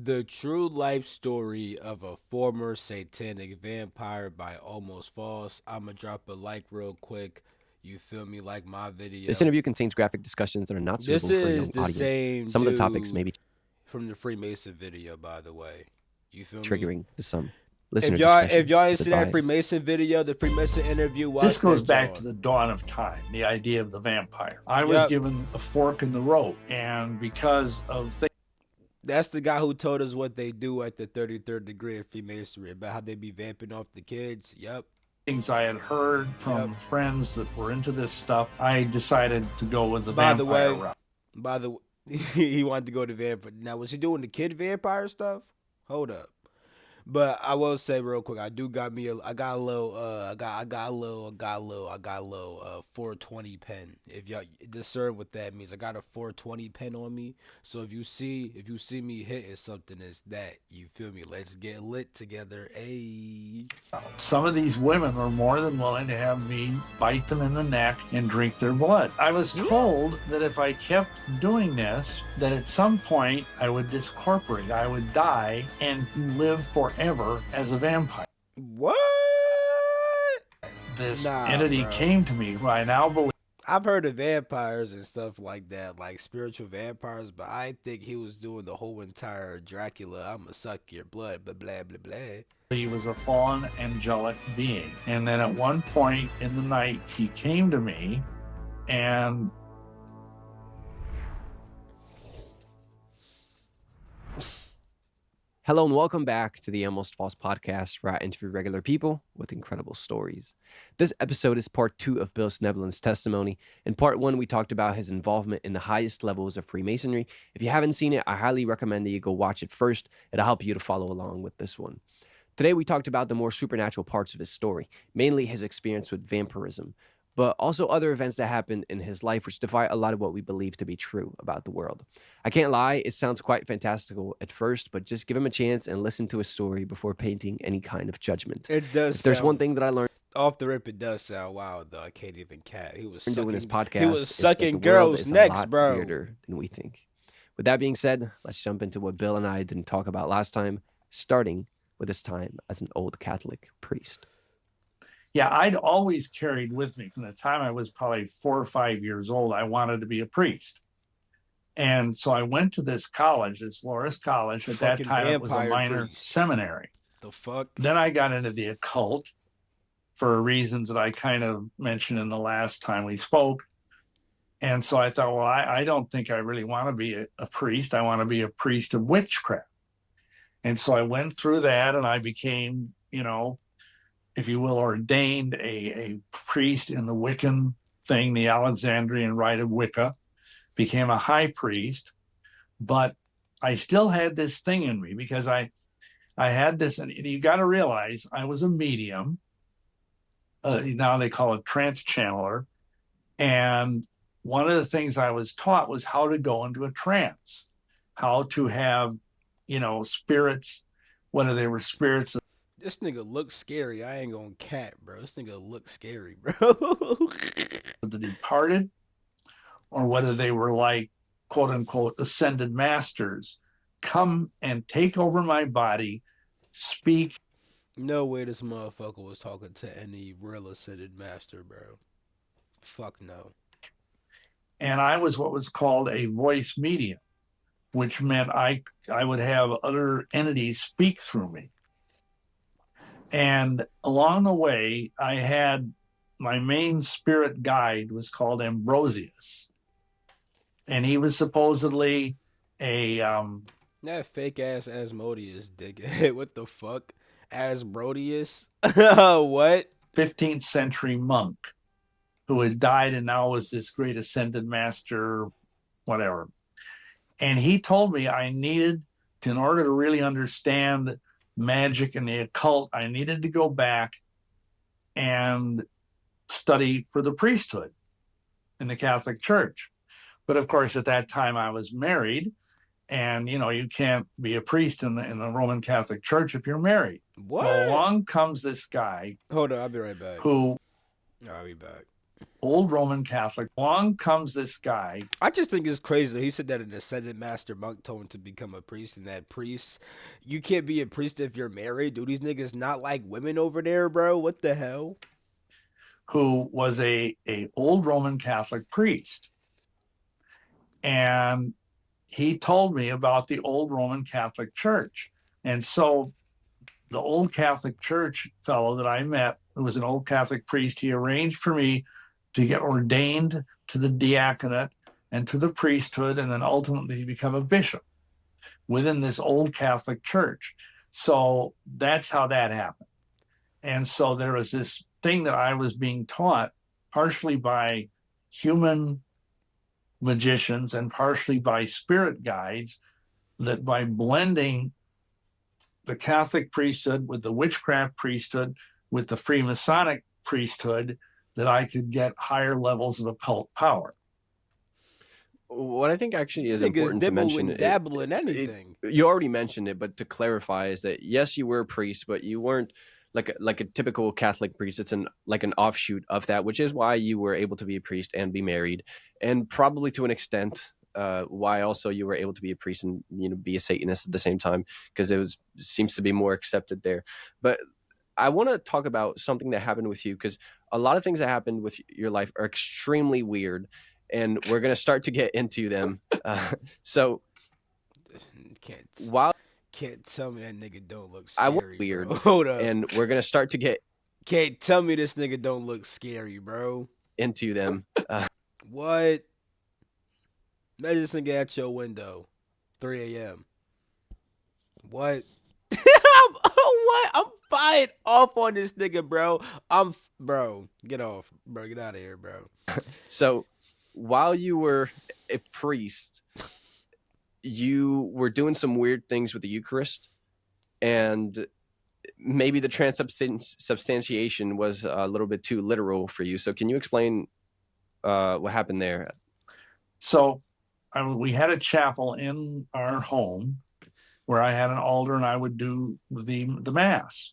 The true life story of a former satanic vampire by Almost False. I'ma drop a like real quick. You feel me? Like my This video. interview contains graphic discussions that are not This suitable for a is young the audience. same Some of the topics may dude be from the Freemason video, by the way. You feel me? triggering to some. If Listener y'all if discretion y'all didn't is see that advised. Freemason video, the Freemason interview, This watch goes that back to John. the dawn of time, the idea of the vampire. I was Yep. given a fork in the road, and because of That's the guy who told us what they do at the 33rd degree of Freemasonry about how they be vamping off the kids. Yep. things I had heard Yep. from friends that were into this stuff, I decided to go with the By the vampire way, route. by the he wanted to go to vampire. Now was he doing the kid vampire stuff? Hold up. But I will say real quick, I do got me a I got a little I got a little 420 pen. If y'all discern what that means, I got a 420 pen on me. So if you see me hitting something, it's that. You feel me? Let's get lit together. Hey. Some of these women were more than willing to have me bite them in the neck and drink their blood. I was told that if I kept doing this, that at some point I would discorporate, I would die and live forever as a vampire. What? This Nah, entity bro. came to me, who I now believe I've heard of vampires and stuff like that, like spiritual vampires, but I think he was doing the whole entire Dracula. I'ma suck your blood, blah blah blah blah. he was a fallen angelic being. And then at one point in the night, he came to me and Hello and welcome back to the Almost False podcast, where I interview regular people with incredible stories. This episode is part 2 of Bill Sneblin's testimony. In part 1, we talked about his involvement in the highest levels of Freemasonry. If you haven't seen it, I highly recommend that you go watch it first. It'll help you to follow along with this one. Today, we talked about the more supernatural parts of his story, mainly his experience with vampirism, but also other events that happened in his life which defy a lot of what we believe to be true about the world. I can't lie, it sounds quite fantastical at first, but just give him a chance and listen to his story before painting any kind of judgment. It does. If there's one thing that I learned off the rip. It does sound wild though. I can't even cat. He was doing this sucking. podcast He was is that the sucking world girls' is a necks, lot bro. weirder than we think. With that being said, let's jump into what Bill and I didn't talk about last time, starting with his time as an old Catholic priest. yeah, I'd always carried with me from the time I was probably 4 or 5 years old. I wanted to be a priest. And so I went to this college, this Loris College. At that Fucking time, it was a vampire minor priest. seminary. The fuck? Then I got into the occult for reasons that I kind of mentioned in the last time we spoke. And so I thought, well, I don't think I really want to be a priest. I want to be a priest of witchcraft. And so I went through that and I became, if you will, ordained a priest in the Wiccan thing, the Alexandrian rite of Wicca, became a high priest. But I still had this thing in me because I had this, and you got to realize I was a medium. Now they call it trance channeler. And one of the things I was taught was how to go into a trance, how to have, spirits, whether they were spirits of This nigga looks scary. I ain't gonna cat, bro. This nigga looks scary, bro. the departed, or whether they were like, quote unquote, ascended masters, come and take over my body, speak. No way this motherfucker was talking to any real ascended master, bro. Fuck no. And I was what was called a voice medium, which meant I would have other entities speak through me. And along the way, I had my main spirit guide was called Ambrosius. And he was supposedly a That fake ass Asmodeus dickhead. What the fuck? Asbrodius? What? 15th century monk who had died and now was this great ascended master, whatever. And he told me I needed to, in order to really understand magic and the occult, I needed to go back and study for the priesthood in the Catholic Church. But of course, at that time I was married, and you can't be a priest in the Roman Catholic Church if you're married. What? Well, along comes this guy Hold on, I'll be right back. who I'll be back. old Roman Catholic. Along comes this guy. I just think it's crazy that he said that an ascended master monk told him to become a priest, and that priest, you can't be a priest if you're married. Do these niggas not like women over there, bro? What the hell? Who was a old Roman Catholic priest. And he told me about the old Roman Catholic Church. And so the old Catholic Church fellow that I met, who was an old Catholic priest, he arranged for me to get ordained to the diaconate and to the priesthood, and then ultimately become a bishop within this old Catholic Church. So that's how that happened. And so there was this thing that I was being taught, partially by human magicians and partially by spirit guides, that by blending the Catholic priesthood with the witchcraft priesthood with the Freemasonic priesthood, that I could get higher levels of occult power. What I think actually is Niggas important to dibble mention, and dabble in anything. you already mentioned it, but to clarify is that yes, you were a priest, but you weren't like a typical Catholic priest. It's like an offshoot of that, which is why you were able to be a priest and be married, and probably to an extent why also you were able to be a priest and be a Satanist at the same time, because it seems to be more accepted there. But I want to talk about something that happened with you, because a lot of things that happened with your life are extremely weird, and we're going to start to get into them. So Can't tell me that nigga don't look I want scary, weird, bro. Hold up. and we're going to start to get Can't tell me this nigga don't look scary, bro. into them. What? Imagine this nigga at your window, 3 a.m. What? What? I'm fired off on this nigga, bro. Bro, get off. Bro, get out of here, bro. So while you were a priest, you were doing some weird things with the Eucharist, and maybe the transubstantiation was a little bit too literal for you. So can you explain what happened there? So we had a chapel in our home where I had an altar and I would do the mass.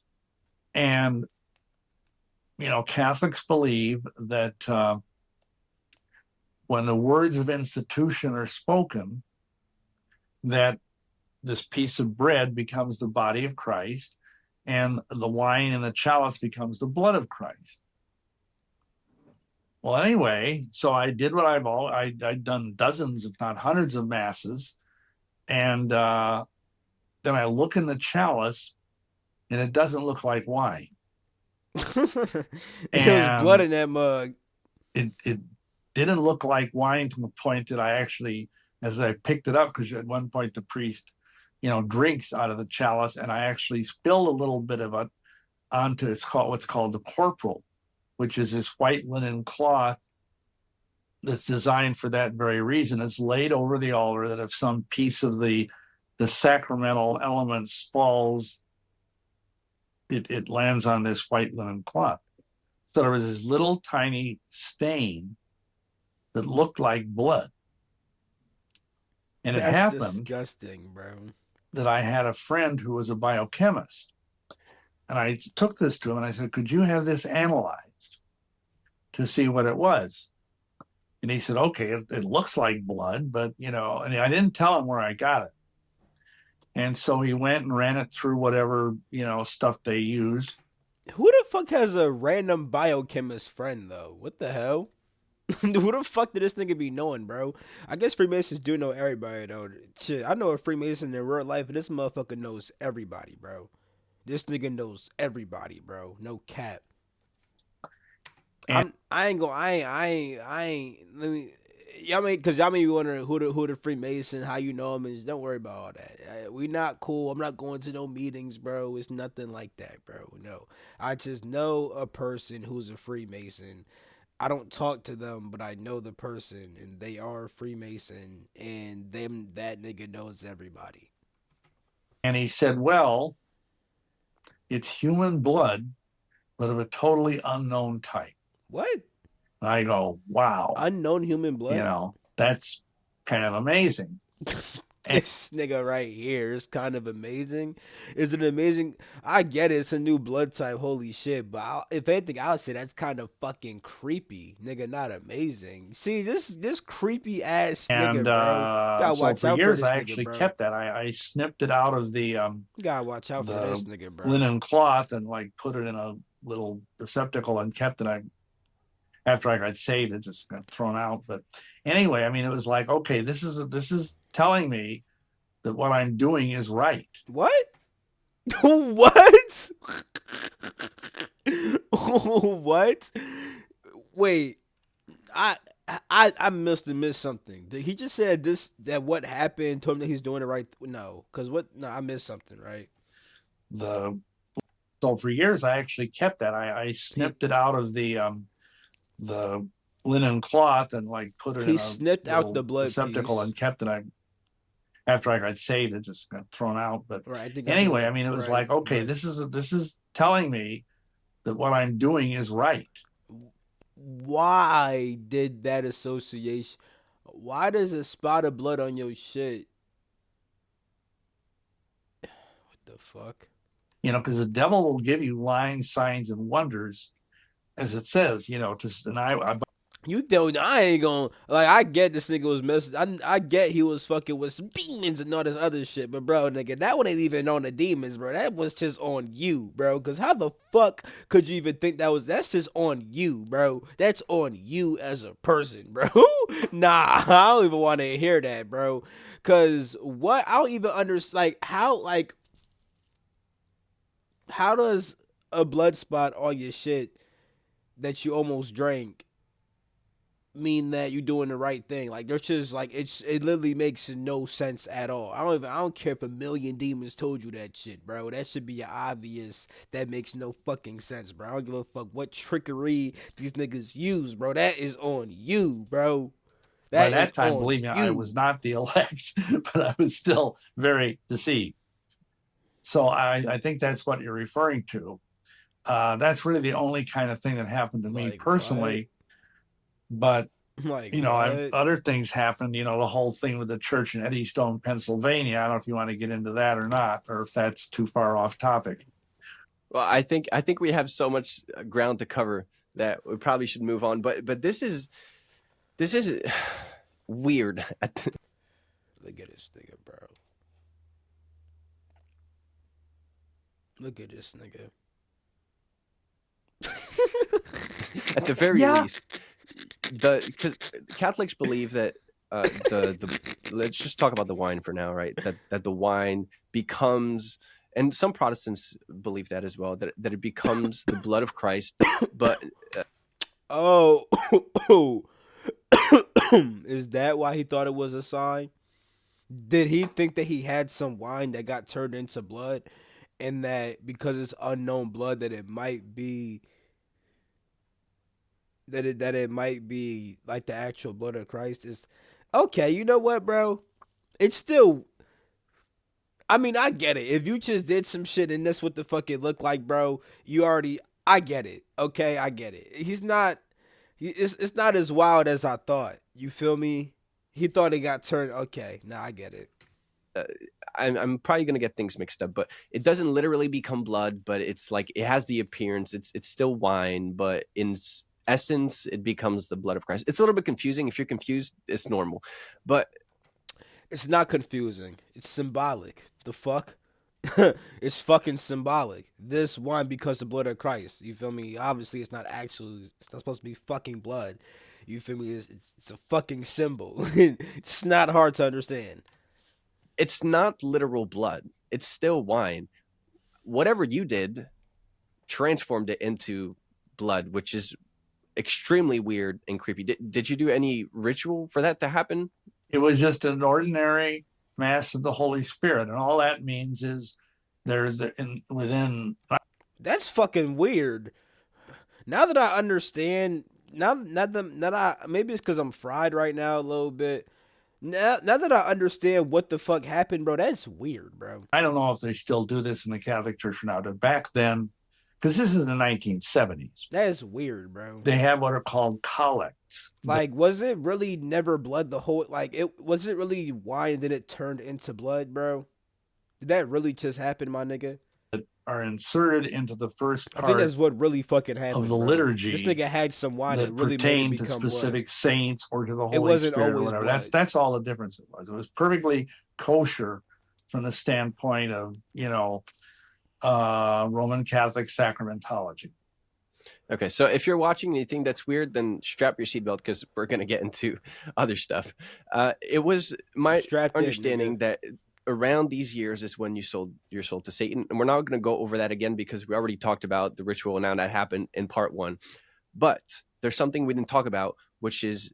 And Catholics believe that when the words of institution are spoken, that this piece of bread becomes the body of Christ, and the wine in the chalice becomes the blood of Christ. Well, anyway, so I did what I'd done dozens, if not hundreds of masses. And then I look in the chalice and it doesn't look like wine. There was blood in that mug. It didn't look like wine to the point that I actually, as I picked it up, because at one point the priest, drinks out of the chalice, and I actually spilled a little bit of it onto what's called the corporal, which is this white linen cloth that's designed for that very reason. It's laid over the altar, that if some piece of the sacramental elements falls, it lands on this white linen cloth. So there was this little tiny stain that looked like blood. And That's it happened disgusting, bro. that I had a friend who was a biochemist. And I took this to him and I said, could you have this analyzed to see what it was? And he said, okay, it looks like blood, but, and I didn't tell him where I got it. And so he went and ran it through whatever, stuff they use. Who the fuck has a random biochemist friend, though? What the hell? Who the fuck did this nigga be knowing, bro? I guess Freemasons do know everybody, though. Shit, I know a Freemason in real life, and this motherfucker knows everybody, bro. This nigga knows everybody, bro. No cap. I ain't. Let me. Cause y'all may be wondering who the Freemason, how you know him is. Don't worry about all that. We not cool. I'm not going to no meetings, bro. It's nothing like that, bro. No, I just know a person who's a Freemason. I don't talk to them, but I know the person, and they are a Freemason, and that nigga knows everybody. And he said, well, it's human blood, but of a totally unknown type. What? I go, wow. Unknown human blood? That's kind of amazing. And This nigga right here is kind of amazing. Is it amazing? I get it. It's a new blood type. Holy shit. But if anything, I would say that's kind of fucking creepy. Nigga, not amazing. See, this creepy ass and nigga, bro. You gotta so watch for out for years this I nigga, actually bro. kept that. I snipped it out of You gotta watch out for this the nigga, bro. linen cloth and like put it in a little receptacle and kept it. After I got saved, it just got thrown out. But anyway, I mean, it was like, okay, this is telling me that what I'm doing is right. What? What? What? Wait, I I must have missed something. Did he just said this that what happened told him that he's doing it right? No, because what? No, I missed something, right? The So for years I actually kept that. I He snipped it out of the linen cloth and like put it he in a snipped out little the blood receptacle piece. and kept it. After I got saved, it just got thrown out. But Right, I think I anyway, heard. I mean, it was Right, like, okay, but this is telling me that what I'm doing is right. why did that association? Why does a spot of blood on your shit? What the fuck? Because the devil will give you lying signs and wonders, as it says, and I You don't. I ain't gonna like. I get this nigga was messing. I get he was fucking with some demons and all this other shit. But bro, nigga, that one ain't even on the demons, bro. That was just on you, bro. Cause how the fuck could you even think that was? That's just on you, bro. That's on you as a person, bro. Nah, I don't even want to hear that, bro. Cause what? I don't even understand. How does a blood spot on your shit that you almost drank mean that you're doing the right thing? Like there's just like it literally makes no sense at all. I don't care if a million demons told you that shit, bro. That should be obvious. That makes no fucking sense, bro. I don't give a fuck what trickery these niggas use, bro. That is on you, bro. by That is that time, on believe me, I was you. not the elect, but I was still very deceived. So I think that's what you're referring to. That's really the only kind of thing that happened to me Like what? personally. But Like what? other things happened. The whole thing with the church in Eddystone, Pennsylvania. I don't know if you want to get into that or not, or if that's too far off topic. Well, I think we have so much ground to cover that we probably should move on. But this is weird. Look at this nigga, bro. Look at this nigga. At the very Yeah, least, because Catholics believe that the let's just talk about the wine for now, right? That the wine becomes, and some Protestants believe that as well, that it becomes the blood of Christ. But Oh, is that why he thought it was a sign? Did he think that he had some wine that got turned into blood, and that because it's unknown blood that it might be that it might be like the actual blood of Christ? Is okay. You know what, bro? It's still. I mean, I get it. If you just did some shit and that's what the fuck it looked like, bro, you already. I get it. Okay, I get it. He's not. It's not as wild as I thought. You feel me? He thought it got turned. Okay, now I get it. uh, I'm probably gonna get things mixed up. But it doesn't literally become blood, but it's like it has the appearance. It's still wine, but in essence, it becomes the blood of Christ. It's a little bit confusing. If you're confused, it's normal. But It's not confusing. It's symbolic. The fuck? It's fucking symbolic. This wine because the blood of Christ. You feel me? Obviously, it's not actually. It's not supposed to be fucking blood. You feel me? It's a fucking symbol. It's not hard to understand. it's not literal blood. It's still wine. Whatever you did transformed it into blood, which is extremely weird and creepy. Did you do any ritual for that to happen? it was just an ordinary mass of the Holy Spirit, and all that means is there's within. That's fucking weird. Now that I understand, now that I maybe it's because I'm fried right now a little bit. Now that I understand what the fuck happened, bro, that's weird, bro. I don't know if they still do this in the Catholic Church now, but back then because this is in the 1970s. That is weird, bro. They have what are called collects. Like, was it really never blood the whole? Like, it was it really wine and then it turned into blood, bro? Did that really just happen, my nigga? Are inserted into the first I think part that's what really fucking happened. of the bro. liturgy. This nigga had some wine that that really made it pertain to become specific blood. saints or to the Holy wasn't Spirit or always whatever. blood. That's all the difference it was. It was perfectly kosher from the standpoint of, Roman Catholic sacramentology. Okay, so if you're watching and you think that's weird, then strap your seatbelt because we're going to get into other stuff. It was my understanding that around these years is when you're sold to Satan, and we're not going to go over that again because we already talked about the ritual now that happened in part 1. But there's something we didn't talk about, which is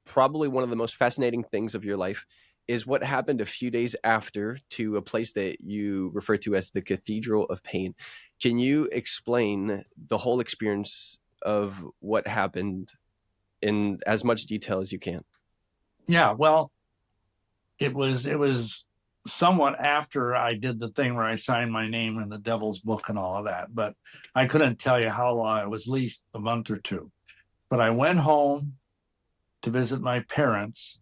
probably one of the most fascinating things of your life, is what happened a few days after to a place that you refer to as the Cathedral of Pain. Can you explain the whole experience of what happened in as much detail as you can? Yeah, well, it was somewhat after I did the thing where I signed my name in the devil's book and all of that, but I couldn't tell you how long. It was at least a month or two. But I went home to visit my parents,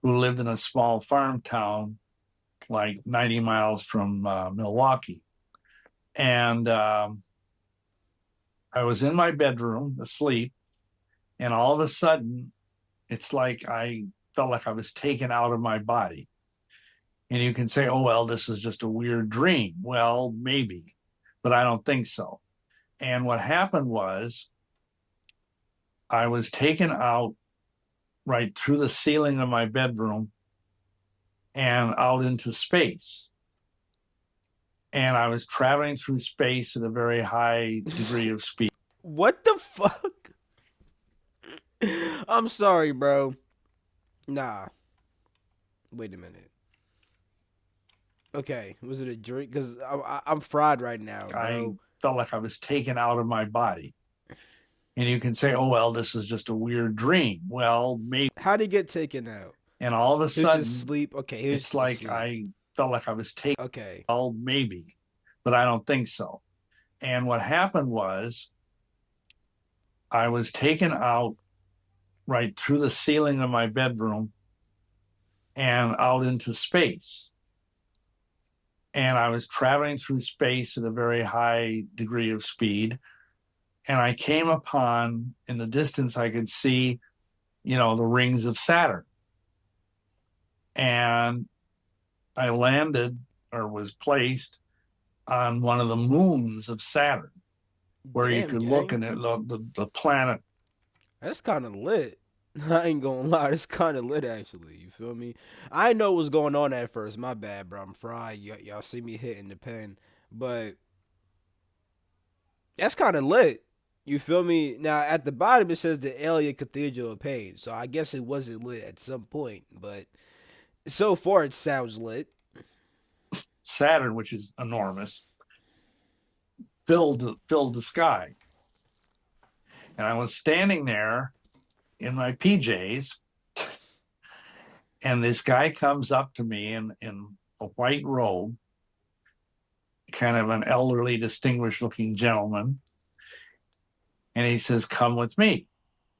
who lived in a small farm town like 90 miles from Milwaukee. And I was in my bedroom asleep, and all of a sudden, it's like I felt like I was taken out of my body. And you can say, oh, well, this is just a weird dream. Well, maybe, but I don't think so. And what happened was I was taken out right through the ceiling of my bedroom and out into space. And I was traveling through space at a very high degree of speed. What the fuck? I'm sorry, bro. Nah. Wait a minute. Okay, was it a drink? Because I'm fried right now, bro. I felt like I was taken out of my body. And you can say, oh, well, this is just a weird dream. Well, maybe. How'd he get taken out? And all of a sudden, just sleep. Okay, it's like sleep. I felt like I was taken. Okay. Well, maybe, but I don't think so. And what happened was I was taken out right through the ceiling of my bedroom and out into space. And I was traveling through space at a very high degree of speed. And I came upon, in the distance, I could see, the rings of Saturn. And I landed, or was placed, on one of the moons of Saturn, where you could look and the planet. That's kind of lit. I ain't gonna lie, it's kind of lit actually. You feel me? I know what's going on at first. My bad, bro. I'm fried. Y'all see me hitting the pen, but that's kind of lit. You feel me? Now at the bottom it says the Alien Cathedral of Pain, so I guess it wasn't lit at some point, but so far it sounds lit. Saturn, which is enormous, filled the sky, and I was standing there in my PJs, and this guy comes up to me in a white robe, kind of an elderly, distinguished-looking gentleman, and he says, "Come with me."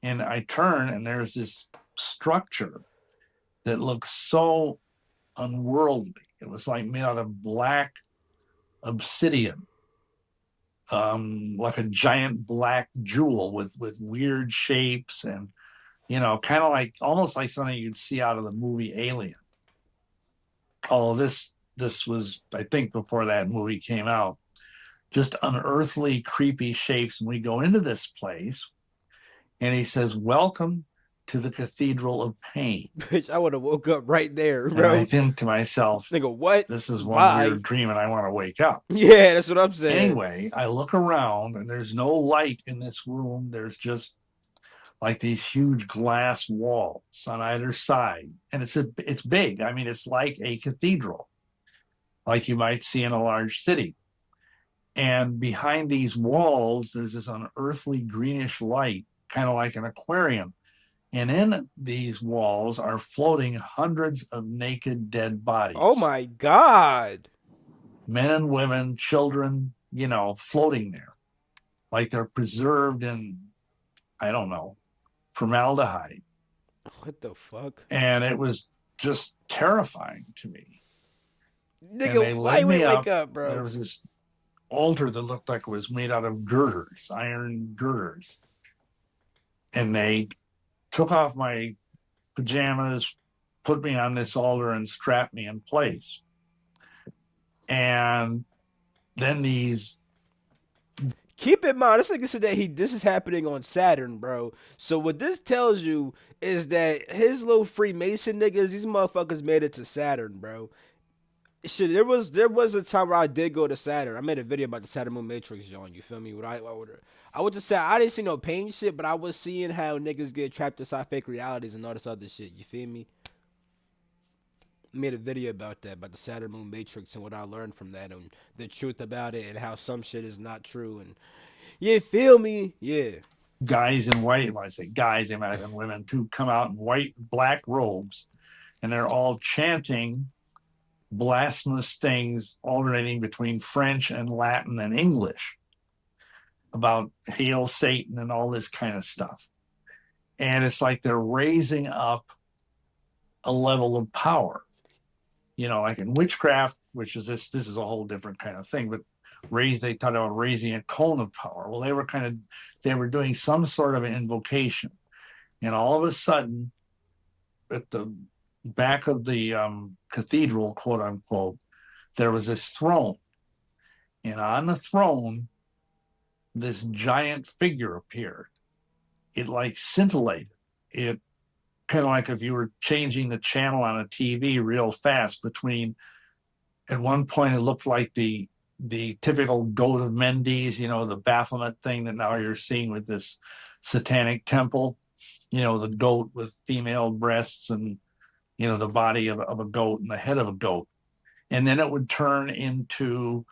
And I turn, and there's this structure that looks so unworldly. It was like made out of black obsidian, like a giant black jewel with weird shapes, and kind of like almost like something you'd see out of the movie Alien. Oh, this was, I think, before that movie came out. Just unearthly, creepy shapes. And we go into this place, and he says, "Welcome to the Cathedral of Pain." Bitch, I would have woke up right there, bro. And I think to myself, nigga, what? This is one weird dream, and I want to wake up. Yeah, that's what I'm saying. Anyway, I look around, and there's no light in this room. There's just like these huge glass walls on either side, and it's big. I mean, it's like a cathedral, like you might see in a large city. And behind these walls, there's this unearthly greenish light, kind of like an aquarium. And in these walls are floating hundreds of naked dead bodies. Oh my God. Men and women, children, floating there, like they're preserved in, I don't know, formaldehyde. What the fuck? And it was just terrifying to me. And they Nigga, why led you me ain't wake up. up, There bro? was this altar that looked like it was made out of girders, iron girders. And they took off my pajamas, put me on this altar, and strapped me in place. And then these Keep in mind, this nigga said that this is happening on Saturn, bro. So what this tells you is that his little Freemason niggas, these motherfuckers made it to Saturn, bro. Shit, there was a time where I did go to Saturn. I made a video about the Saturn Moon Matrix, John. You feel me? I would just say I didn't see no pain shit, but I was seeing how niggas get trapped inside fake realities and all this other shit. You feel me? Made a video about that, about the Saturn Moon Matrix and what I learned from that and the truth about it and how some shit is not true and you feel me? Yeah. guys in white, when I say guys, they might have been women too, come out in white, black robes, and they're all chanting blasphemous things alternating between French and Latin and English about hail Satan and all this kind of stuff. And it's like they're raising up a level of power, like in witchcraft, which is this is a whole different kind of thing, but they talked about raising a cone of power. Well, they were doing some sort of an invocation. And all of a sudden, at the back of the cathedral, quote unquote, there was this throne. And on the throne, this giant figure appeared. It like scintillated. It kind of like if you were changing the channel on a TV real fast between, at one point, it looked like the typical goat of Mendes, the Baphomet thing that now you're seeing with this satanic temple, the goat with female breasts and, the body of a goat and the head of a goat. And then it would turn into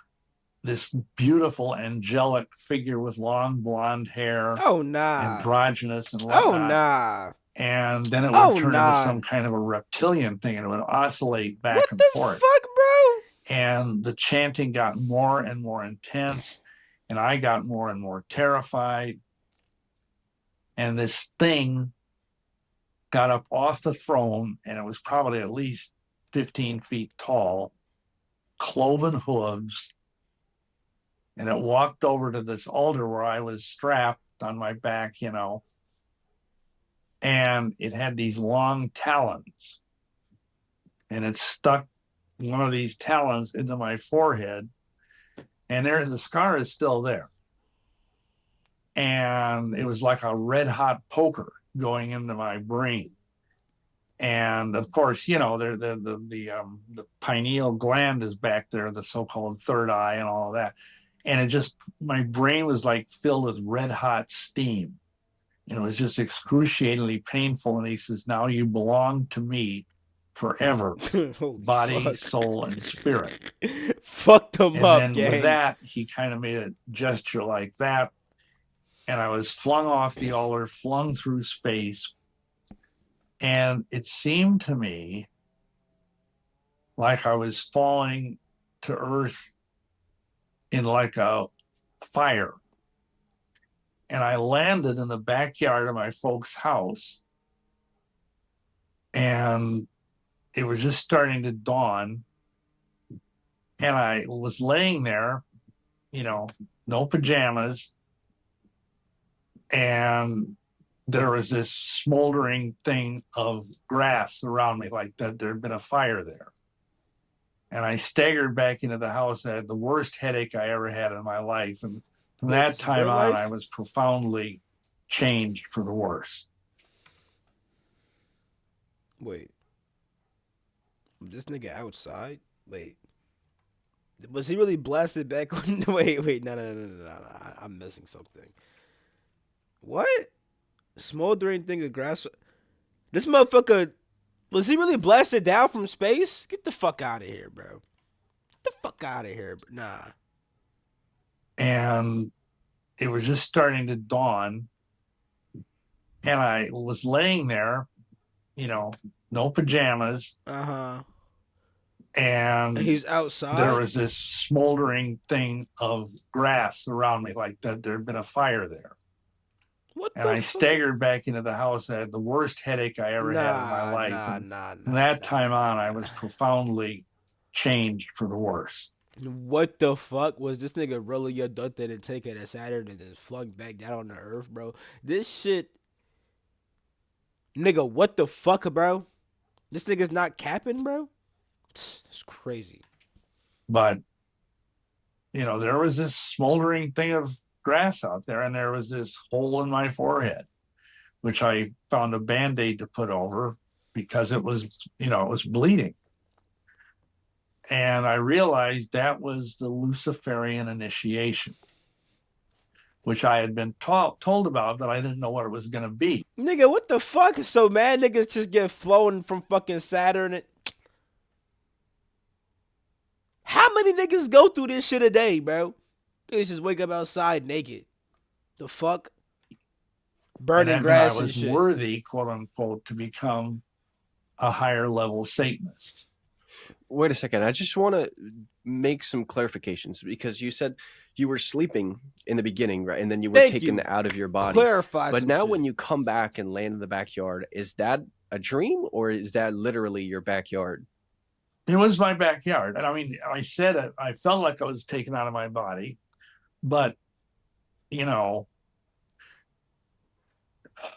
this beautiful angelic figure with long blonde hair, Oh nah. androgynous and Oh whatnot. nah. And then it would Oh turn into nah. some kind of a reptilian thing, and it would oscillate back What and the forth. fuck, bro? And the chanting got more and more intense, and I got more and more terrified. And this thing got up off the throne, and it was probably at least 15 feet tall, cloven hooves, and it walked over to this altar where I was strapped on my back, and it had these long talons, and it stuck one of these talons into my forehead, and the scar is still there. And it was like a red hot poker going into my brain. And of course, the pineal gland is back there, the so-called third eye and all of that. And my brain was like filled with red hot steam. And it was just excruciatingly painful. And he says, now you belong to me forever, body, fuck. soul, and spirit. Fucked them And up, then gang. with that, he kind of made a gesture like that. And I was flung off the altar, flung through space. And it seemed to me like I was falling to earth in like a fire. And I landed in the backyard of my folks' house. And it was just starting to dawn. And I was laying there, no pajamas. And there was this smoldering thing of grass around me, like that there had been a fire there. And I staggered back into the house. I had the worst headache I ever had in my life. And from that time on, I was profoundly changed for the worse. Wait. This nigga outside? Wait. Was he really blasted back on? Wait. No. I'm missing something. What? Smoldering thing of grass? This motherfucker, was he really blasted down from space? Get the fuck out of here, bro. Get the fuck out of here, bro. Nah. And it was just starting to dawn. And I was laying there, no pajamas. Uh-huh. and He's there outside. was this smoldering thing of grass around me, like that there had been a fire there. What And the I fuck? staggered back into the house. I had the worst headache I ever had in my Nah, life. nah, And nah, from nah, that nah, time nah, on, I nah. was profoundly changed for the worse. What the fuck was this nigga really abducted and taken to Saturn and then flung back down on the Earth, bro? This shit, nigga. What the fuck, bro? This nigga's not capping, bro. It's crazy. But, there was this smoldering thing of grass out there, and there was this hole in my forehead, which I found a band aid to put over because it was bleeding. And I realized that was the Luciferian initiation, which I had been told about, but I didn't know what it was going to be. Nigga, what the fuck? So mad niggas just get flown from fucking Saturn. How many niggas go through this shit a day, bro? Niggas just wake up outside naked. The fuck? And Burning that meant I grass and was shit. worthy, quote unquote, to become a higher level Satanist. Wait a second. I just want to make some clarifications because you said you were sleeping in the beginning, right? And then you were Thank taken you. out of your body. Clarify But some now shit. when you come back and land in the backyard, is that a dream or is that literally your backyard? It was my backyard. And I mean, I said it, I felt like I was taken out of my body, but, you know,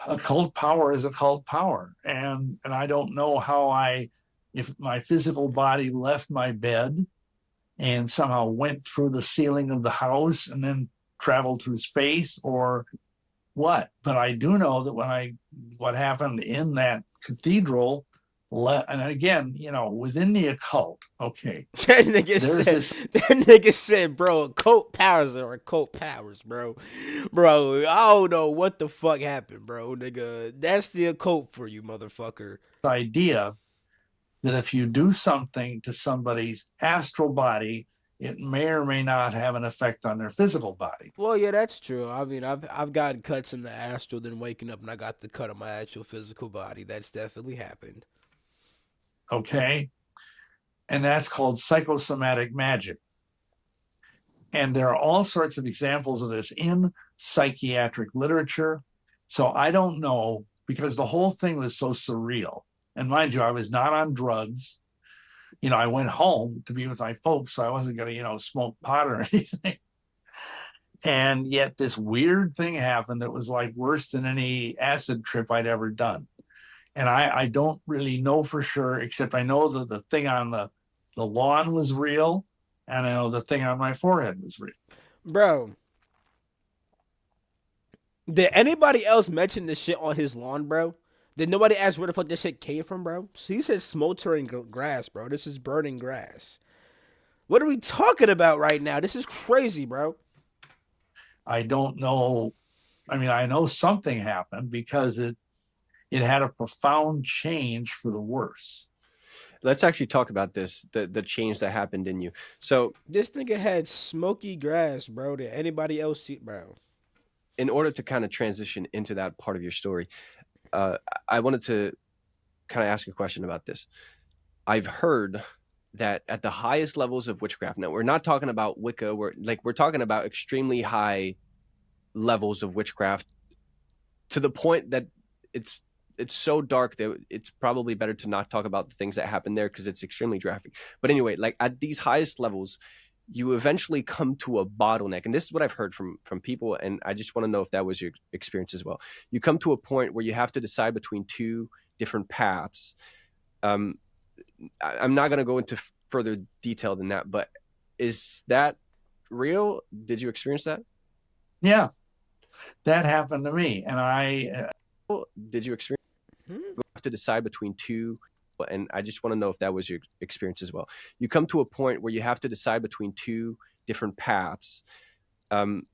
occult power is occult power. And I don't know if my physical body left my bed and somehow went through the ceiling of the house and then traveled through space or what. But I do know that what happened in that cathedral, and again, within the occult, okay, That nigga there's said, this that nigga said, bro, occult powers are occult powers, bro. Bro, I don't know what the fuck happened, bro, nigga. That's the occult for you, motherfucker. idea that if you do something to somebody's astral body, it may or may not have an effect on their physical body. Well, yeah, that's true. I mean, I've gotten cuts in the astral, then waking up and I got the cut on my actual physical body. That's definitely happened. Okay. And that's called psychosomatic magic. And there are all sorts of examples of this in psychiatric literature. So I don't know, because the whole thing was so surreal. And mind you, I was not on drugs. I went home to be with my folks, so I wasn't going to, smoke pot or anything. And yet this weird thing happened that was like worse than any acid trip I'd ever done. And I don't really know for sure, except I know that the thing on the lawn was real, and I know the thing on my forehead was real. Bro, did anybody else mention this shit on his lawn, bro? Did nobody ask where the fuck this shit came from, bro? So he said smoldering grass, bro. This is burning grass. What are we talking about right now? This is crazy, bro. I don't know. I mean, I know something happened because it had a profound change for the worse. Let's actually talk about this, the change that happened in you. So This nigga had smoky grass, bro. Did anybody else see, bro? in order to kind of transition into that part of your story, I wanted to kind of ask a question about this. I've heard that at the highest levels of witchcraft, now we're not talking about Wicca, we're talking about extremely high levels of witchcraft to the point that it's so dark that it's probably better to not talk about the things that happen there because it's extremely graphic. But anyway, like at these highest levels, you eventually come to a bottleneck, and this is what I've heard from people, and I just want to know if that was your experience as well. You come to a point where you have to decide between two different paths. I'm not going to go into further detail than that, but is that real? Did you experience that? Yeah, that happened to me, and did you experience? Hmm? You have to decide between two, and I just want to know if that was your experience as well. You come to a point where you have to decide between two different paths. I'm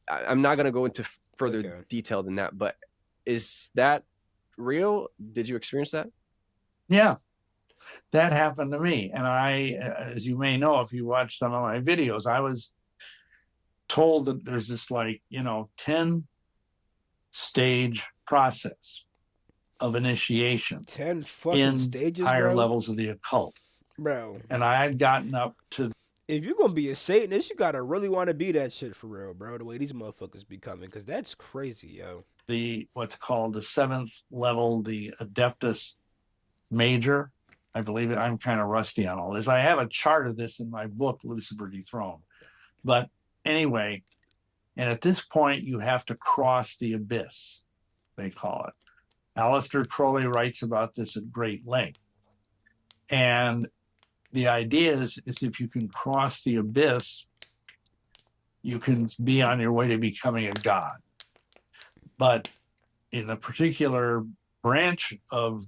not going to go into further detail than that, but is that real? Did you experience that? Yeah, that happened to me. And as you may know, if you watch some of my videos, I was told that there's this 10 stage process of initiation 10 fucking in stages, higher bro. levels of the occult. bro. And I had gotten up to If you're gonna be a Satanist, you gotta really want to be that shit for real, bro. The way these motherfuckers be coming, cause that's crazy, yo. the what's called the seventh level, the Adeptus Major. I believe it. I'm kind of rusty on all this. I have a chart of this in my book, Lucifer Dethroned. But anyway, and at this point, you have to cross the abyss, they call it. Aleister Crowley writes about this at great length. And the idea is if you can cross the abyss, you can be on your way to becoming a god. But in a particular branch of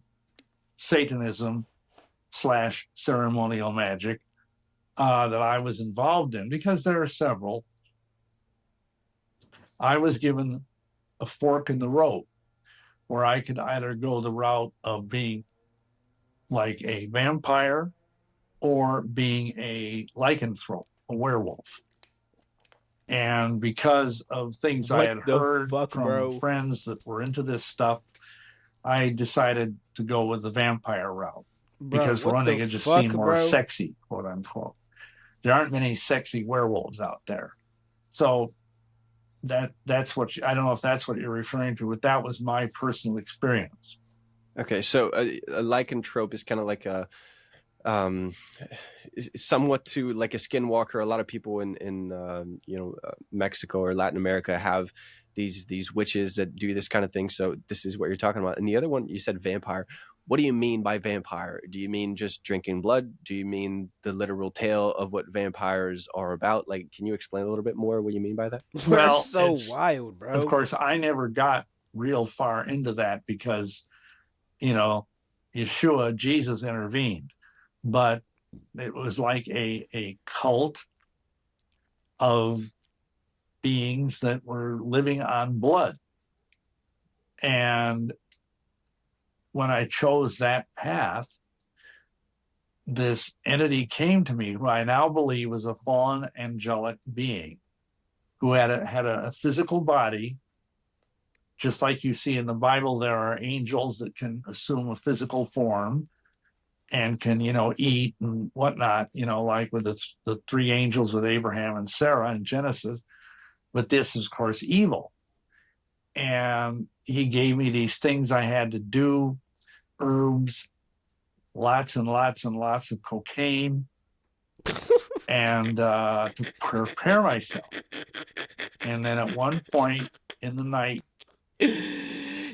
Satanism slash ceremonial magic that I was involved in, because there are several, I was given a fork in the road where I could either go the route of being like a vampire or being a lycanthrope, a werewolf. And because of things I What had the heard fuck, from bro? friends that were into this stuff, I decided to go with the vampire route Bro, because, for what one the thing, it just seemed fuck, more bro? sexy, quote unquote. There aren't many sexy werewolves out there. So that's what I don't know if that's what you're referring to, but that was my personal experience. Okay, so a lycanthrope is kind of like a um, somewhat to like a skinwalker. A lot of people in Mexico or Latin America have these witches that do this kind of thing. So this is what you're talking about. And the other one, you said vampire. What do you mean by vampire? Do you mean just drinking blood? Do you mean the literal tale of what vampires are about? Like, can you explain a little bit more what you mean by that? That's Well, so it's, wild, of bro. course, I never got real far into that because, you know, Yeshua, Jesus intervened. But it was like a cult of beings that were living on blood. And when I chose that path, this entity came to me who I now believe was a fallen angelic being who had a physical body. Just like you see in the Bible, there are angels that can assume a physical form and can, eat and whatnot, like with the three angels with Abraham and Sarah in Genesis. But this is, of course, evil. And he gave me these things I had to do, herbs, lots and lots and lots of cocaine, and to prepare myself. And then at one point in the night,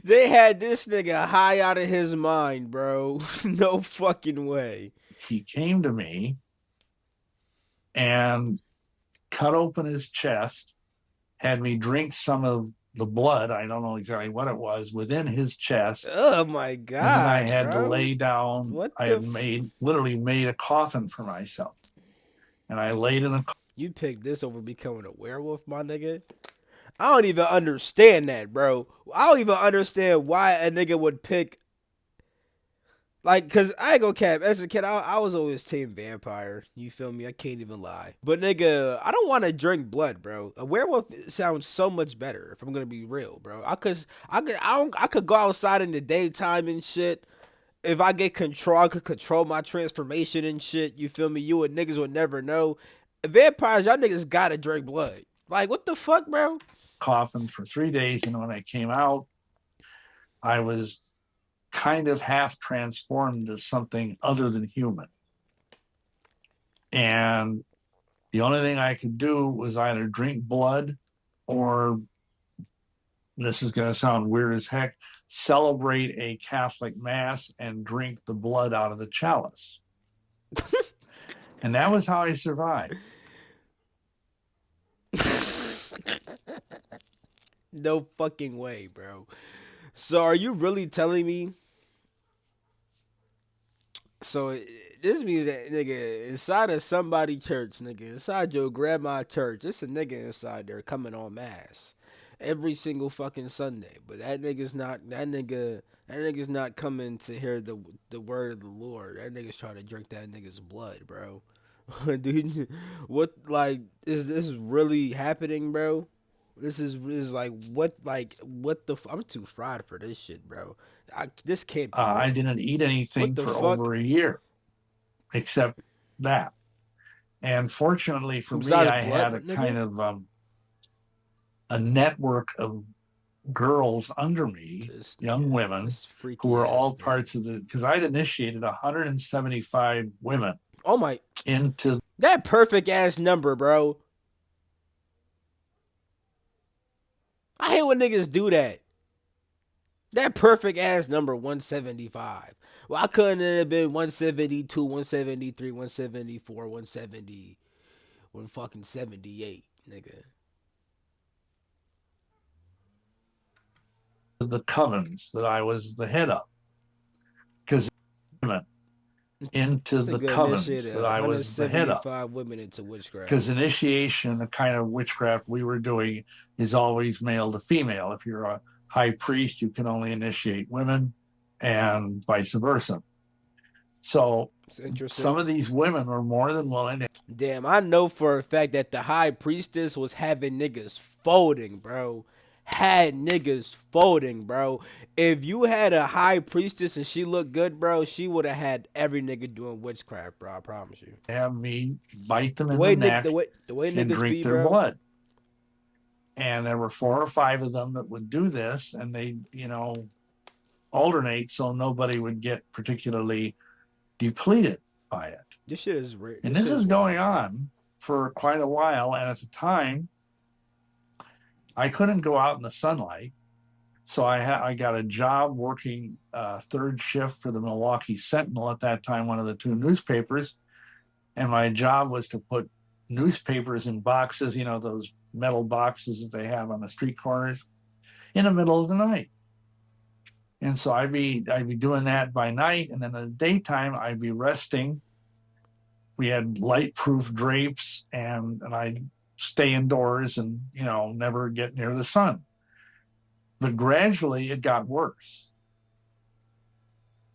They had this nigga high out of his mind, bro. No fucking way. he came to me and cut open his chest, had me drink some of the blood. I don't know exactly what it was within his chest. Oh my And then I god, had to bro. lay down. What I the had literally made a coffin for myself. And I laid in a You picked this over becoming a werewolf, my nigga? I don't even understand that, bro. I don't even understand why a nigga would pick. Like, cause I ain't gonna cap. As a kid, I was always team vampire. You feel me? I can't even lie. But nigga, I don't want to drink blood, bro. A werewolf sounds so much better. If I'm gonna be real, bro. I could go outside in the daytime and shit. If I get control, I could control my transformation and shit. You feel me? You and niggas would never know. Vampires, y'all niggas gotta drink blood. Like, what the fuck, bro? coffin for 3 days. And when I came out, I was kind of half transformed into something other than human. And the only thing I could do was either drink blood or, this is going to sound weird as heck, celebrate a Catholic mass and drink the blood out of the chalice. And that was how I survived. No fucking way, bro. So are you really telling me? So this means that nigga inside of somebody church, nigga inside your grandma church, it's a nigga inside there coming on mass every single fucking Sunday. But that nigga's not coming to hear the word of the Lord. That nigga's trying to drink that nigga's blood, bro. Dude, what like is this really happening, bro? This is like what the I'm too fried for this shit, bro. This can't be I real. didn't eat What anything the for fuck? over a year. except that. And fortunately for me, Besides I blood, had a nigga. kind of a network of girls under me, This young nigga, women, this who freaky were ass all nigga. parts of because I'd initiated 175 women Oh my, into that perfect ass number, bro. I hate when niggas do that. That perfect ass number 175. Well, I couldn't have been 172, 173, 174, 170, 178, nigga. the covens that I was the head of, because women into This the nigga covens initiated that I was the head of. 175 women into witchcraft. Because initiation, the kind of witchcraft we were doing, is always male to female. If you're a high priest, you can only initiate women, and vice versa. So It's interesting. some of these women were more than willing to Damn, I know for a fact that the high priestess was having niggas folding, bro. Had niggas folding, bro. If you had a high priestess and she looked good, bro, she would have had every nigga doing witchcraft, bro. I promise you. have me bite them The in the way Nick, neck the way and niggas drink be, their bro. blood. And there were 4 or 5 of them that would do this, and they, alternate so nobody would get particularly depleted by it. This shit is rare. And This this shit is is going wild, bro. on for quite a while. And at the time, I couldn't go out in the sunlight. So I got a job working third shift for the Milwaukee Sentinel at that time, one of the 2 newspapers. And my job was to put newspapers in boxes, those metal boxes that they have on the street corners, in the middle of the night. And so I'd be doing that by night, and then in the daytime I'd be resting. We had light proof drapes, and I'd stay indoors and never get near the sun. But gradually it got worse,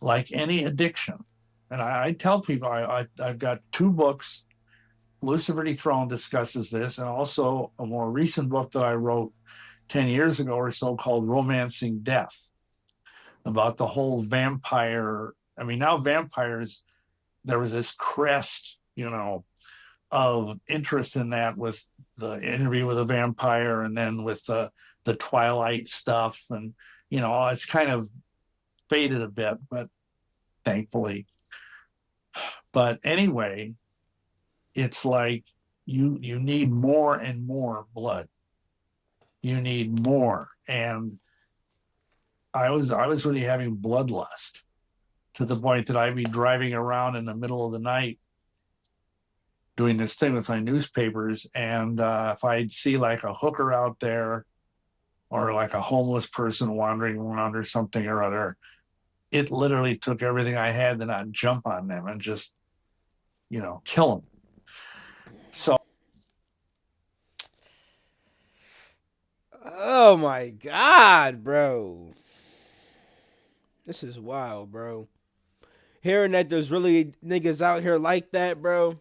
like any addiction. And I tell people I've got 2 books. Lucifer Dethroned discusses this, and also a more recent book that I wrote 10 years ago or so called Romancing Death, about the whole vampire. I mean, now vampires, there was this crest, of interest in that with the Interview with a Vampire, and then with the Twilight stuff, and it's kind of faded a bit, but thankfully. But anyway, it's like you need more and more blood. You need more, and I was really having bloodlust to the point that I'd be driving around in the middle of the night doing this thing with my newspapers, and if I'd see like a hooker out there or like a homeless person wandering around or something or other, it literally took everything I had to not jump on them and just kill them. So Oh my god, bro. This is wild, bro. Hearing that there's really niggas out here like that, bro,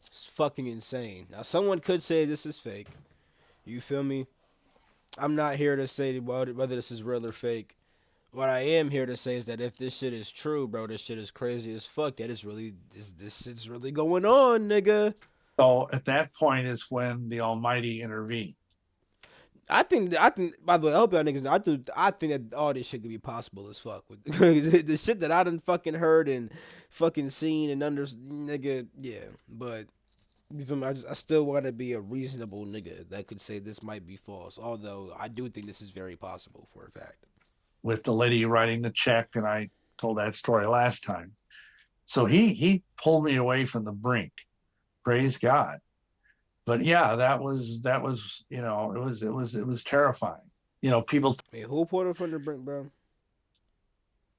it's fucking insane. Now, someone could say this is fake. You feel me? I'm not here to say whether this is real or fake. What I am here to say is that if this shit is true, bro, this shit is crazy as fuck. That is really this shit's really going on, nigga. so at that point is when the Almighty intervened. I think. By the way, I hope y'all niggas know. I think that all this shit could be possible as fuck. With the shit that I done fucking heard and fucking seen and nigga, yeah. But you feel me? I still want to be a reasonable nigga that could say this might be false. Although I do think this is very possible for a fact. With the lady writing the check, and I told that story last time. So he pulled me away from the brink. Praise God. But yeah, that was it was terrifying. People Hey, who pulled it from the brink, bro?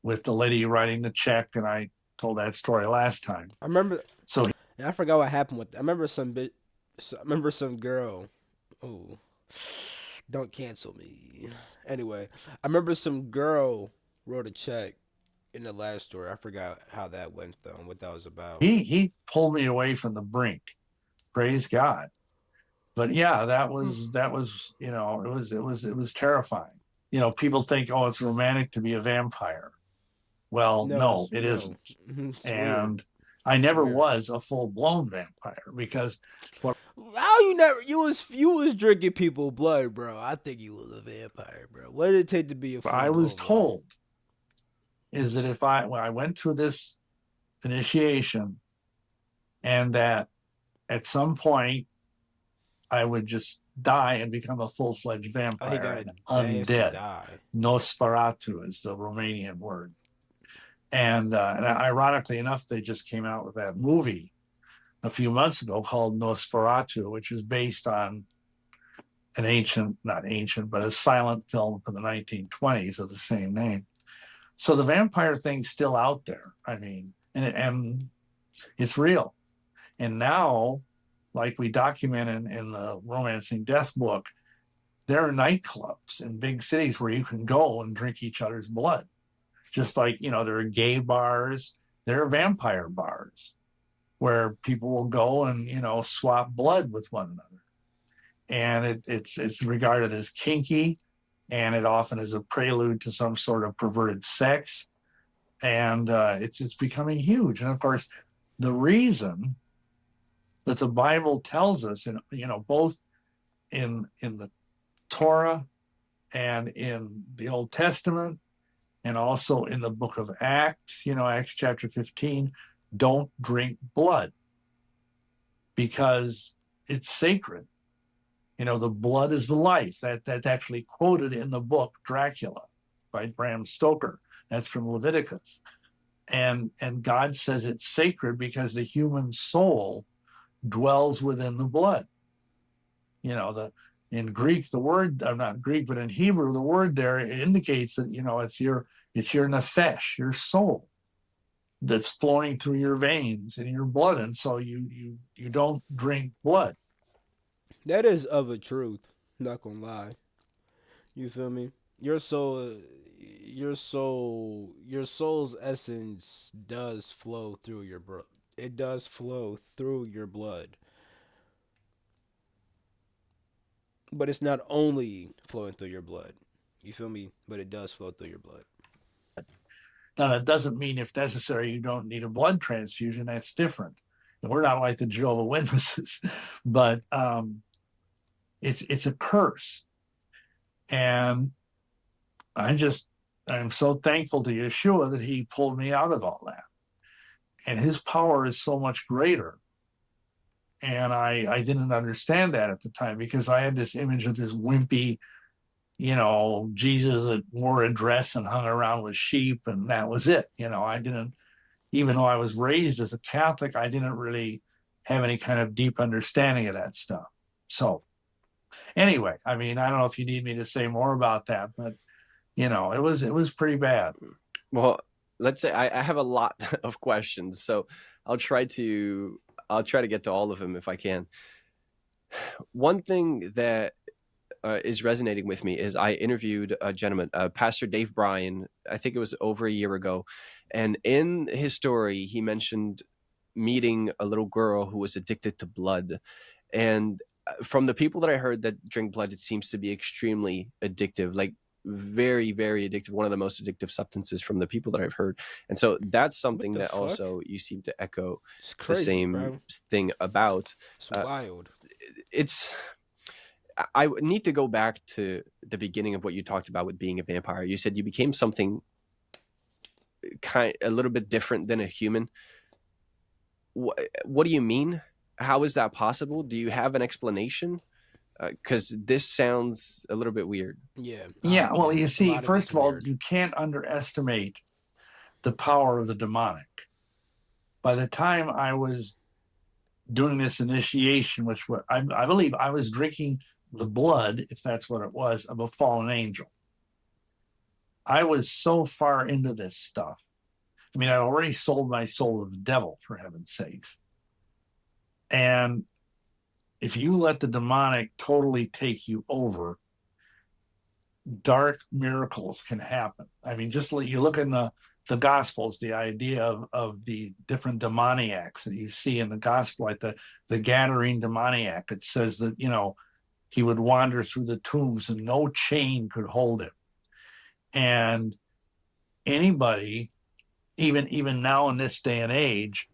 with the lady writing the check, and I told that story last time. I remember. So And I forgot what happened with. I remember some bit. I remember some girl. Oh, don't cancel me. Anyway, I remember some girl wrote a check in the last story. I forgot how that went though, and what that was about. he pulled me away from the brink. Praise God. But yeah, that was it was terrifying. People think, oh, it's romantic to be a vampire. Well, No, no, it's it no. isn't. It's weird. And I never Weird. was a full-blown vampire because what How you never? You was drinking people blood, bro. I think you was a vampire, bro. What did it take to be a full I was blown one? told is that when I went through this initiation and that at some point I would just die and become a full-fledged Oh, he vampire, got a an nasty undead. die. Nosferatu is the Romanian word. And ironically enough, they just came out with that movie a few months ago called Nosferatu, which is based on an ancient, not ancient, but a silent film from the 1920s of the same name. So the vampire thing's still out there. I mean, and it's real. And now, like we document in the Romancing Death book, there are nightclubs in big cities where you can go and drink each other's blood. Just like, there are gay bars, there are vampire bars where people will go and, swap blood with one another. And it's regarded as kinky, and it often is a prelude to some sort of perverted sex. And it's becoming huge. And of course, the reason that the Bible tells us, and both in the Torah and in the Old Testament, and also in the book of Acts, Acts chapter 15, don't drink blood because it's sacred. The blood is the life. That's actually quoted in the book Dracula by Bram Stoker. That's from Leviticus. And God says it's sacred because the human soul dwells within the blood. In Greek, the word, not Greek, but in Hebrew, the word there, it indicates that, it's your nefesh, your soul, that's flowing through your veins in your blood. And so you don't drink blood. That is of a truth. Not gonna lie. You feel me? Your soul's essence does flow through your blood. It does flow through your blood, but it's not only flowing through your blood. You feel me? But it does flow through your blood. Now, that doesn't mean if necessary you don't need a blood transfusion. That's different. And we're not like the Jehovah Witnesses, but it's a curse. And I'm so thankful to Yeshua that he pulled me out of all that. And his power is so much greater. And I didn't understand that at the time because I had this image of this wimpy, Jesus that wore a dress and hung around with sheep, and that was it. I didn't, even though I was raised as a Catholic, I didn't really have any kind of deep understanding of that stuff. So anyway, I mean, I don't know if you need me to say more about that, but it was pretty bad. Well, let's say I have a lot of questions, so I'll try to get to all of them if I can. One thing that is resonating with me is I interviewed a gentleman, Pastor Dave Bryan. I think it was over a year ago, and in his story, he mentioned meeting a little girl who was addicted to blood, and from the people that I heard that drink blood, it seems to be extremely addictive, like very, very addictive, one of the most addictive substances from the people that I've heard. And so that's something that fuck? Also you seem to echo It's the crazy, same bro. thing about. It's wild. It's I need to go back to the beginning of what you talked about with being a vampire. You said you became something a little bit different than a human. What do you mean? How is that possible? Do you have an explanation? Because this sounds a little bit weird. Yeah. Yeah. Well, you see, first of all, weird. you can't underestimate the power of the demonic. By the time I was doing this initiation, which I believe I was drinking the blood, if that's what it was, of a fallen angel. I was so far into this stuff. I mean, I already sold my soul to the devil, for heaven's sakes. And if you let the demonic totally take you over, dark miracles can happen. I mean, just you look in the Gospels, the idea of the different demoniacs that you see in the Gospel, like the Gadarene demoniac. It says that, he would wander through the tombs and no chain could hold him. And anybody, even now in this day and age,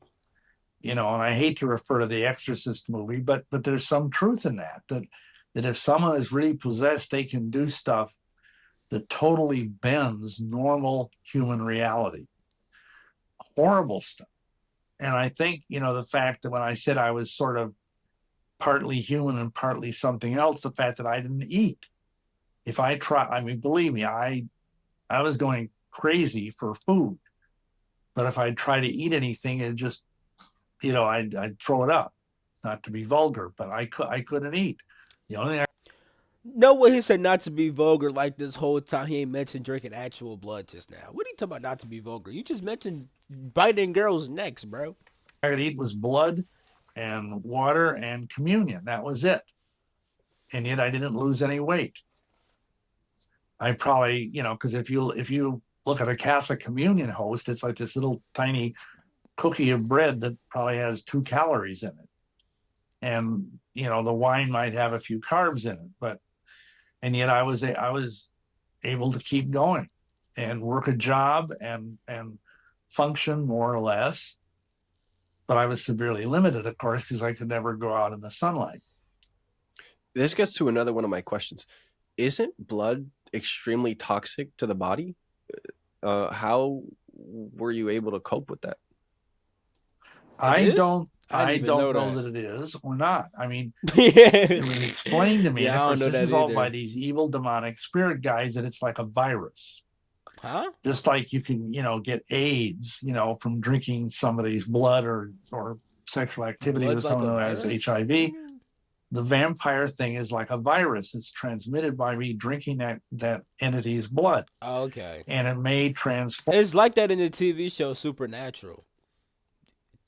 And I hate to refer to the Exorcist movie, but there's some truth in that if someone is really possessed, they can do stuff that totally bends normal human reality. Horrible stuff. And I think, the fact that when I said I was sort of partly human and partly something else, the fact that I didn't eat. If I try, I mean, believe me, I was going crazy for food. But if I try to eat anything, it just, I'd throw it up. Not to be vulgar, but I couldn't eat. The only thing No way he said not to be vulgar like this whole time. He ain't mentioned drinking actual blood just now. What are you talking about not to be vulgar? You just mentioned biting girls' necks, bro. I could eat was blood and water and communion. That was it. And yet I didn't lose any weight. I probably, because if you look at a Catholic communion host, it's like this little tiny cookie of bread that probably has 2 calories in it. And the wine might have a few carbs in it, and yet I was able to keep going and work a job and function more or less. But I was severely limited, of course, because I could never go out in the sunlight. This gets to another one of my questions. Isn't blood extremely toxic to the body? How were you able to cope with that? It I is? don't I didn't I even know don't know that. that it is or not. I mean, Yeah. it was explained to me, and Yeah, of I don't course, know this that is all by either. these evil demonic spirit guides, that it's like a virus. Huh? Just like you can, get AIDS, from drinking somebody's blood or sexual activity with Blood's like someone a who has virus? HIV. The vampire thing is like a virus. It's transmitted by me drinking that entity's blood, Okay. and it may transform It's like that in the TV show Supernatural.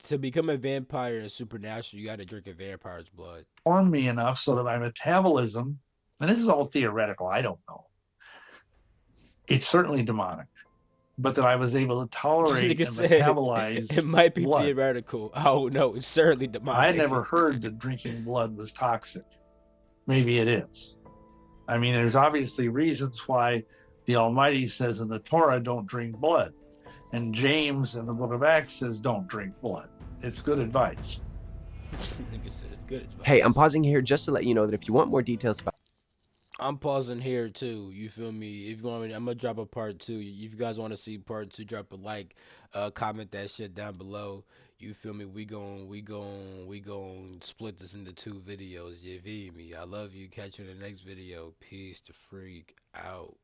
To become a vampire in Supernatural, you got to drink a vampire's blood. me enough so that my metabolism, and this is all theoretical, I don't know. It's certainly demonic, but that I was able to tolerate Nigga and said it metabolize might be blood. theoretical. Oh no, it's certainly I had demonic. never heard that drinking blood was toxic. Maybe it is. I mean, there's obviously reasons why the Almighty says in the Torah, don't drink blood. And James in the book of Acts says, don't drink blood. It's good advice. Nigga said it's good Hey, I'm advice. pausing here just to let you know that if you want more details about I'm pausing here too. You feel me? If you want me, I'm gonna drop a part two. If you guys want to see part two, drop a like, comment that shit down below. You feel me? We gon' split this into 2 videos. You feel me? I love you. Catch you in the next video. Peace. The freak out.